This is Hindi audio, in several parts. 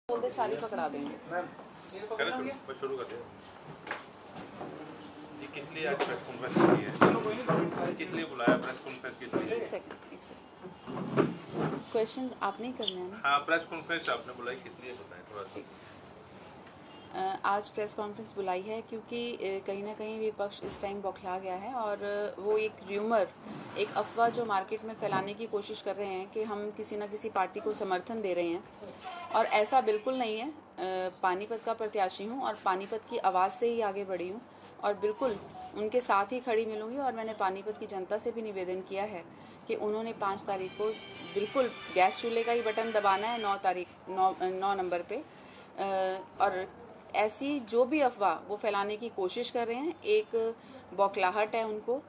बोल दे सारी पकड़ा देंगे। शुरू करते हैं जी। किस लिए आज प्रेस कॉन्फ्रेंस की है? किस लिए बुलाया प्रेस कॉन्फ्रेंस? किस लिए? एक सेकंड क्वेश्चन आपने करना है ना? हाँ, प्रेस कॉन्फ्रेंस आपने बुलाई, किस लिए बताएं थोड़ा सा। आज प्रेस कॉन्फ्रेंस बुलाई है क्योंकि कहीं ना कहीं विपक्ष इस टाइम बौखला गया है और वो एक र्यूमर, एक अफवाह जो मार्केट में फैलाने की कोशिश कर रहे हैं कि हम किसी न किसी पार्टी को समर्थन दे रहे हैं, और ऐसा बिल्कुल नहीं है। पानीपत का प्रत्याशी हूँ और पानीपत की आवाज़ से ही आगे बढ़ी हूँ और बिल्कुल उनके साथ ही खड़ी मिलूँगी। और मैंने पानीपत की जनता से भी निवेदन किया है कि उन्होंने 5 तारीख को बिल्कुल गैस चूल्हे का ही बटन दबाना है 9 नंबर पे। और ऐसी जो भी अफवाह वो फैलाने की कोशिश कर रहे हैं, एक बौखलाहट है, उनको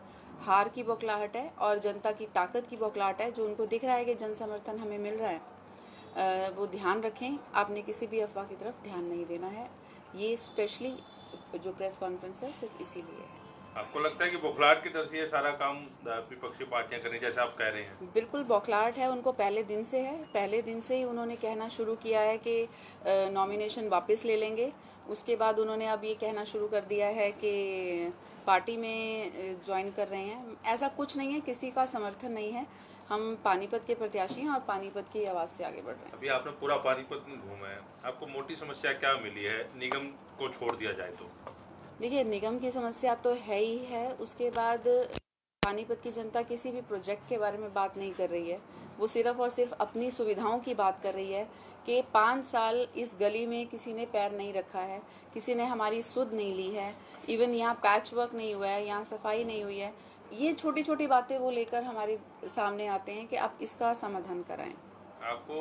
हार की बौखलाहट है और जनता की ताकत की बौखलाहट है, जो उनको दिख रहा है कि जन समर्थन हमें मिल रहा है। वो ध्यान रखें, आपने किसी भी अफवाह की तरफ ध्यान नहीं देना है। ये स्पेशली जो प्रेस कॉन्फ्रेंस है सिर्फ इसीलिए है। आपको लगता है कि बौखलाहट की तरफ से ये सारा काम विपक्षी पार्टियां करें जैसे आप कह रहे हैं? बिल्कुल बौखलाहट है उनको, पहले दिन से है। पहले दिन से ही उन्होंने कहना शुरू किया है कि नॉमिनेशन वापस ले लेंगे। उसके बाद उन्होंने अब ये कहना शुरू कर दिया है कि पार्टी में ज्वाइन कर रहे हैं। ऐसा कुछ नहीं है, किसी का समर्थन नहीं है। हम पानीपत के प्रत्याशी हैं और पानीपत की आवाज़ से आगे बढ़ रहे हैं। अभी आपने पूरा पानीपत में घूमा है, आपको मोटी समस्या क्या मिली है निगम को छोड़ दिया जाए तो? देखिए, निगम की समस्या तो है ही है। उसके बाद पानीपत की जनता किसी भी प्रोजेक्ट के बारे में बात नहीं कर रही है। वो सिर्फ और सिर्फ अपनी सुविधाओं की बात कर रही है कि 5 साल इस गली में किसी ने पैर नहीं रखा है, किसी ने हमारी सुध नहीं ली है, इवन यहाँ पैच वर्क नहीं हुआ है, यहाँ सफाई नहीं हुई है। ये छोटी छोटी बातें वो लेकर हमारे सामने आते हैं कि आप इसका समाधान कराएं। आपको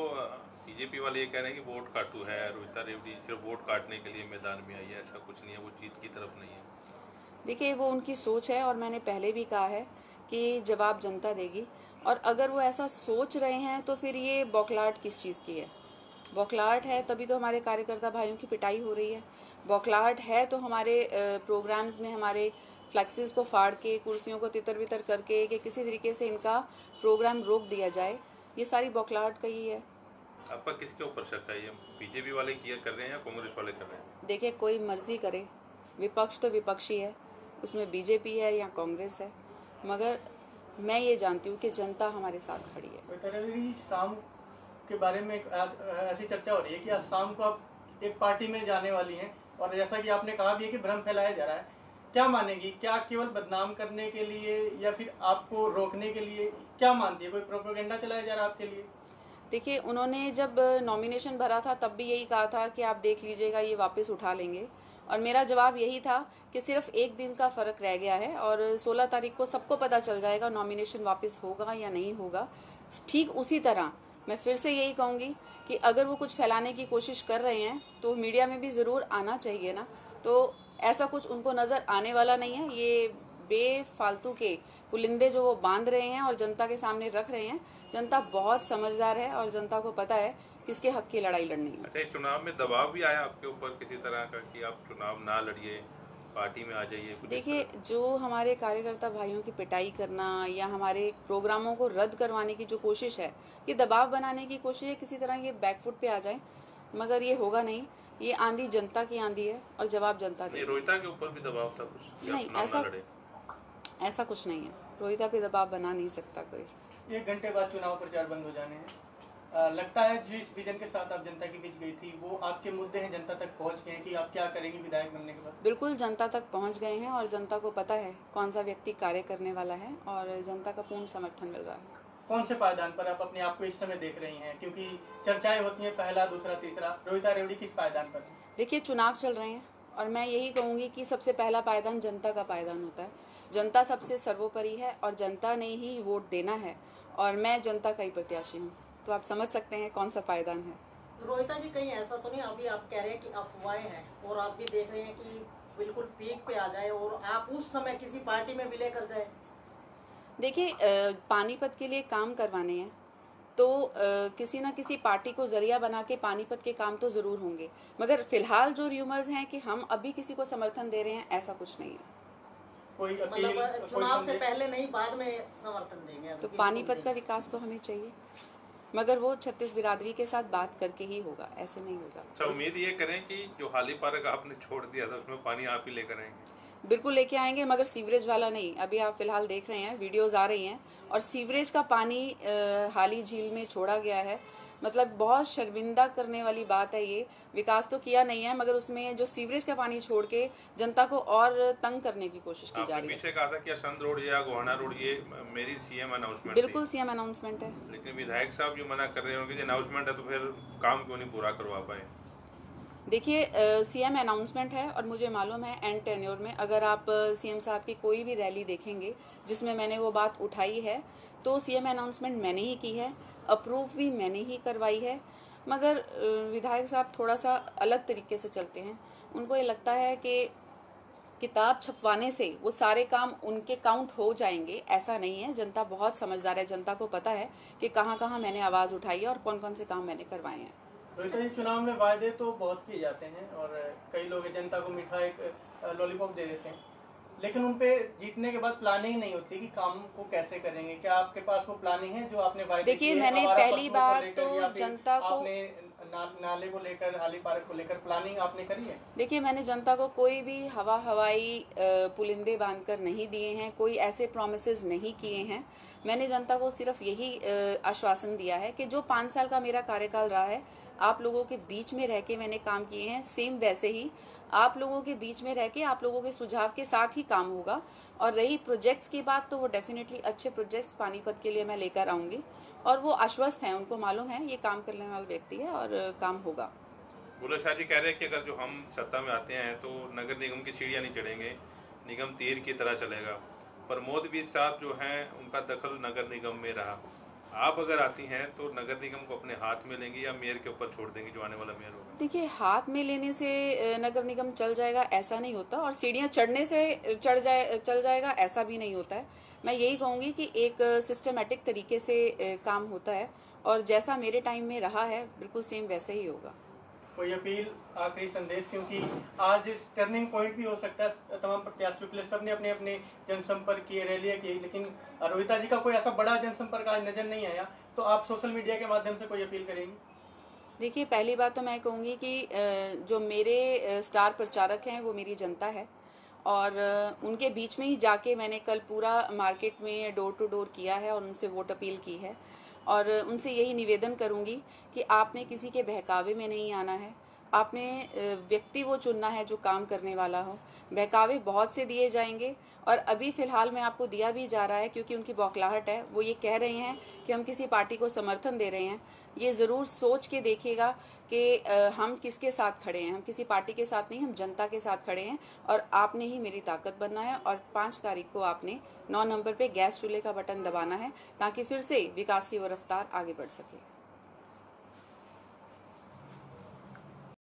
बीजेपी वाले ये कह रहे हैं कि वोट काटू है, रोहिता रेवड़ी सिर्फ वोट काटने के लिए मैदान में आई है, ऐसा कुछ नहीं है, वो जीत की तरफ नहीं है। देखिए, वो उनकी सोच है और मैंने पहले भी कहा है कि जवाब जनता देगी। और अगर वो ऐसा सोच रहे हैं तो फिर ये बौखलाहट किस चीज़ की है? बौखलाहट है तभी तो हमारे कार्यकर्ता भाइयों की पिटाई हो रही है। बौखलाहट है तो हमारे प्रोग्राम्स में हमारे फ्लैक्सेस को फाड़ के, कुर्सियों को तितर बितर करके कि किसी तरीके से इनका प्रोग्राम रोक दिया जाए, ये सारी बौखलाहट का ही है। आपका किसके ऊपर शक है? ये बीजेपी वाले किया कर रहे हैं या कांग्रेस वाले कर रहे हैं? देखिए, कोई मर्जी करे, विपक्ष तो विपक्षी है, उसमें बीजेपी है या कांग्रेस है, मगर मैं ये जानती हूँ कि जनता हमारे साथ खड़ी है। शाम के बारे में ऐसी चर्चा हो रही है कि आज शाम को आप एक पार्टी में जाने वाली हैं और जैसा कि आपने कहा भी है कि भ्रम फैलाया जा रहा है, क्या मानेगी? क्या केवल बदनाम करने के लिए या फिर आपको रोकने के लिए, क्या मानती है? कोई प्रोपेगेंडा चलाया जा रहा है आपके लिए? देखिए, उन्होंने जब नॉमिनेशन भरा था तब भी यही कहा था कि आप देख लीजिएगा, ये वापस उठा लेंगे। और मेरा जवाब यही था कि सिर्फ एक दिन का फ़र्क रह गया है और 16 तारीख को सबको पता चल जाएगा नॉमिनेशन वापस होगा या नहीं होगा। ठीक उसी तरह मैं फिर से यही कहूँगी कि अगर वो कुछ फैलाने की कोशिश कर रहे हैं तो मीडिया में भी ज़रूर आना चाहिए ना। तो ऐसा कुछ उनको नज़र आने वाला नहीं है। ये बेफालतू के पुलिंदे जो वो बांध रहे हैं और जनता के सामने रख रहे हैं। जनता बहुत समझदार है और जनता को पता है किसके हक की लड़ाई लड़नी है। अच्छा, इस चुनाव में दबाव भी आया आपके ऊपर किसी तरह का कि आप चुनाव ना लड़िए, पार्टी में आ जाइए? देखिए, जो हमारे कार्यकर्ता भाइयों की पिटाई करना या हमारे प्रोग्रामों को रद्द करवाने की जो कोशिश है, ये दबाव बनाने की कोशिश है, किसी तरह ये बैकफुट पे आ जाए, मगर ये होगा नहीं। ये आंधी जनता की आंधी है और जवाब जनता देगी। रोहिता के ऊपर भी दबाव था कुछ? नहीं, ऐसा कुछ नहीं है। रोहिता पे दबाव बना नहीं सकता कोई। 1 घंटे बाद चुनाव प्रचार बंद हो जाने हैं। लगता है जिस विजन के साथ आप जनता के बीच गई थी वो आपके मुद्दे हैं जनता तक पहुंच गए हैं कि आप क्या करेंगी विधायक बनने के बाद? बिल्कुल जनता तक पहुंच गए हैं और जनता को पता है कौन सा व्यक्ति कार्य करने वाला है और जनता का पूर्ण समर्थन मिल रहा है। कौन से पायदान पर आप अपने आप को इस समय देख रही हैं? क्योंकि चर्चाएं होती हैं पहला, दूसरा, तीसरा। रोहिता रेवड़ी किस पायदान पर? देखिए, चुनाव चल रहे हैं और मैं यही कहूँगी कि सबसे पहला पायदान जनता का पायदान होता है। जनता सबसे सर्वोपरि है और जनता ने ही वोट देना है और मैं जनता का ही प्रत्याशी हूँ, तो आप समझ सकते हैं कौन सा पायदान है। रोहिता जी, कहीं ऐसा तो नहीं अभी आप कह रहे हैं कि अफवाहें हैं और आप भी देख रहे हैं कि बिल्कुल पीक पे आ जाए और आप उस समय किसी पार्टी में विलय कर जाए? देखिए, पानीपत के लिए काम करवाने हैं तो किसी न किसी पार्टी को जरिया बना के पानीपत के काम तो ज़रूर होंगे, मगर फिलहाल जो र्यूमर्स हैं कि हम अभी किसी को समर्थन दे रहे हैं, ऐसा कुछ नहीं है। मतलब चुनाव से पहले नहीं, बाद में समर्थन देंगे? तो पानीपत का विकास तो हमें चाहिए। मगर वो छत्तीस बिरादरी के साथ बात करके ही होगा, ऐसे नहीं होगा। अच्छा, उम्मीद ये करें कि जो हाली पार्क आपने छोड़ दिया था उसमें पानी आप ही लेकर आएंगे? बिल्कुल लेके आएंगे, मगर सीवरेज वाला नहीं। अभी आप फिलहाल देख रहे हैं, वीडियोस आ रही हैं और सीवरेज का पानी हाली झील में छोड़ा गया है। मतलब बहुत शर्मिंदा करने वाली बात है ये। विकास तो किया नहीं है, मगर उसमें जो सीवरेज का पानी छोड़ के जनता को और तंग करने की कोशिश की जा रही है। पीछे कहा था कि असंध रोड या गोहाना रोड ये मेरी सीएम अनाउंसमेंट बिल्कुल सीएम अनाउंसमेंट है, लेकिन विधायक साहब जो मना कर रहे होंगे कि अनाउंसमेंट है तो फिर काम क्यों नहीं पूरा करवा पाए? देखिए सीएम अनाउंसमेंट है और मुझे मालूम है एंड टेन्योर में अगर आप सीएम साहब की कोई भी रैली देखेंगे जिसमें मैंने वो बात उठाई है तो सीएम अनाउंसमेंट मैंने ही की है, अप्रूव भी मैंने ही करवाई है। मगर विधायक साहब थोड़ा सा अलग तरीके से चलते हैं। उनको ये लगता है कि किताब छपवाने से वो सारे काम उनके काउंट हो जाएंगे, ऐसा नहीं है। जनता बहुत समझदार है, जनता को पता है कि कहाँ कहाँ मैंने आवाज़ उठाई है और कौन कौन से काम मैंने करवाए हैं। रोहिता जी, चुनाव में वायदे तो बहुत किए जाते हैं और कई लोग जनता को मीठा एक लॉलीपॉप दे देते हैं, लेकिन उन पे जीतने के बाद प्लानिंग नहीं होती कि काम को कैसे करेंगे। क्या आपके पास वो प्लानिंग है जो आपने वायदे देखिए मैंने पहली बात तो जनता को नाले को लेकर, हाली पार्क को लेकर प्लानिंग आपने करी है? देखिए मैंने जनता को कोई भी हवाई पुलिंदे बांधकर नहीं दिए हैं, कोई ऐसे प्रॉमिसेस नहीं किए हैं। मैंने जनता को सिर्फ यही आश्वासन दिया है कि जो 5 साल का मेरा कार्यकाल रहा है, आप लोगों के बीच में रह के मैंने काम किए हैं, सेम वैसे ही आप लोगों के बीच में रह के आप लोगों के सुझाव के साथ ही काम होगा। और रही प्रोजेक्ट्स की बात, तो वो डेफिनेटली अच्छे प्रोजेक्ट्स पानीपत के लिए मैं लेकर आऊँगी और वो आश्वस्त हैं, उनको मालूम है ये काम करने वाला व्यक्ति है और काम होगा। बुल्ले शाह जी कह रहे हैं कि अगर जो हम सत्ता में आते हैं तो नगर निगम की सीढ़ियाँ नहीं चढ़ेंगे, निगम तीर की तरह चलेगा। प्रमोद बीज साहब जो हैं उनका दखल नगर निगम में रहा। आप अगर आती हैं तो नगर निगम को अपने हाथ में लेंगी या मेयर के ऊपर छोड़ देंगी जो आने वाला मेयर होगा? देखिए हाथ में लेने से नगर निगम चल जाएगा ऐसा नहीं होता, और सीढ़ियाँ चढ़ने से चल जाएगा ऐसा भी नहीं होता है। मैं यही कहूँगी कि एक सिस्टमेटिक तरीके से काम होता है और जैसा मेरे टाइम में रहा है बिल्कुल सेम वैसे ही होगा। कोई अपील, आखिरी संदेश, क्योंकि आज टर्निंग पॉइंट भी हो सकता है तमाम प्रत्याशियों के लिए। सबने अपने अपने जनसंपर्क किए, रैलियाँ की, लेकिन रोहिता जी का कोई ऐसा बड़ा जनसंपर्क आज नजर नहीं आया, तो आप सोशल मीडिया के माध्यम से कोई अपील करेंगी? देखिए पहली बात तो मैं कहूँगी कि जो मेरे स्टार प्रचारक हैं वो मेरी जनता है और उनके बीच में ही जाके मैंने कल पूरा मार्केट में डोर टू डोर किया है और उनसे वोट अपील की है। और उनसे यही निवेदन करूंगी कि आपने किसी के बहकावे में नहीं आना है, आपने व्यक्ति वो चुनना है जो काम करने वाला हो। बहकावे बहुत से दिए जाएंगे और अभी फ़िलहाल में आपको दिया भी जा रहा है क्योंकि उनकी बौखलाहट है। वो ये कह रहे हैं कि हम किसी पार्टी को समर्थन दे रहे हैं। ये ज़रूर सोच के देखिएगा कि हम किसके साथ खड़े हैं। हम किसी पार्टी के साथ नहीं, हम जनता के साथ खड़े हैं और आपने ही मेरी ताकत बनना है। और 5 तारीख को आपने 9 नंबर पे गैस चूल्हे का बटन दबाना है ताकि फिर से विकास की वो रफ्तार आगे बढ़ सके।